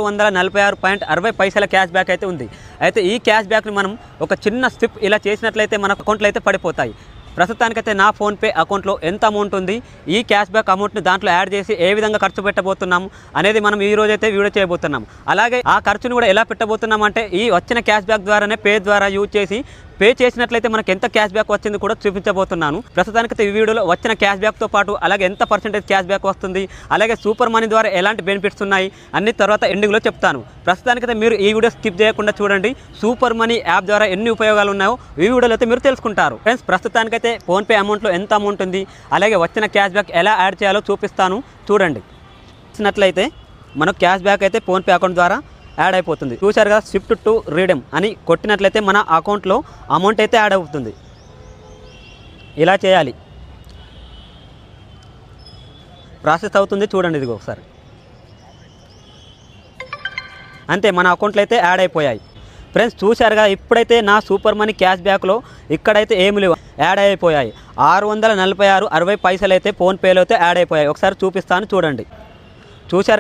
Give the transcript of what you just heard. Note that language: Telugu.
646.60 క్యాష్ బ్యాక్ అయితే ఉంది. అయితే ఈ క్యాష్ బ్యాక్ని మనం ఒక చిన్న స్విప్ ఇలా చేసినట్లయితే మన అకౌంట్లో అయితే పడిపోతాయి. ప్రస్తుతానికైతే నా ఫోన్పే అకౌంట్లో ఎంత అమౌంట్ ఉంది, ఈ క్యాష్ బ్యాక్ అమౌంట్ని దాంట్లో యాడ్ చేసి ఏ విధంగా ఖర్చు పెట్టబోతున్నాము అనేది మనం ఈ రోజైతే వీడియో చేయబోతున్నాం. అలాగే ఆ ఖర్చును కూడా ఎలా పెట్టబోతున్నాం అంటే ఈ వచ్చిన క్యాష్ బ్యాక్ ద్వారానే పే ద్వారా యూజ్ చేసి పే చేసినట్లయితే మనకు ఎంత క్యాష్ బ్యాక్ వచ్చింది కూడా చూపించబోతున్నాను. ప్రస్తుతానికైతే ఈ వీడియోలో వచ్చిన క్యాష్ బ్యాక్తో పాటు అలాగే ఎంత పర్సెంటేజ్ క్యాష్ బ్యాక్ వస్తుంది, అలాగే సూపర్ మనీ ద్వారా ఎలాంటి బెనిఫిట్స్ ఉన్నాయి అన్ని తర్వాత ఎండింగ్లో చెప్తాను. ప్రస్తుతానికైతే మీరు ఈ వీడియో స్కిప్ చేయకుండా చూడండి. సూపర్ మనీ యాప్ ద్వారా ఎన్ని ఉపయోగాలు ఉన్నాయో ఈ వీడియోలో అయితే మీరు తెలుసుకుంటారు. ఫ్రెండ్స్, ప్రస్తుతానికైతే ఫోన్పే అమౌంట్లో ఎంత అమౌంట్ ఉంది, అలాగే వచ్చిన క్యాష్ బ్యాక్ ఎలా యాడ్ చేయాలో చూపిస్తాను. చూడండి. వచ్చినట్లయితే మనకు క్యాష్ బ్యాక్ అయితే ఫోన్పే అకౌంట్ ద్వారా యాడ్ అయిపోతుంది. చూశారు కదా, షిఫ్ట్ టు రీడెమ్ అని కొట్టినట్లయితే మన అకౌంట్లో అమౌంట్ అయితే యాడ్ అవుతుంది. ఇలా చేయాలి. ప్రాసెస్ అవుతుంది చూడండి. ఇది ఒకసారి అంతే, మన అకౌంట్లో అయితే యాడ్ అయిపోయాయి. ఫ్రెండ్స్, చూశారుగా, ఇప్పుడైతే నా సూపర్ మనీ క్యాష్ బ్యాక్లో ఇక్కడైతే ఏమి లేవు, యాడ్ అయిపోయాయి. 646.60 అయితే ఫోన్పేలో అయితే యాడ్ అయిపోయాయి. ఒకసారి చూపిస్తాను చూడండి. చూశారు.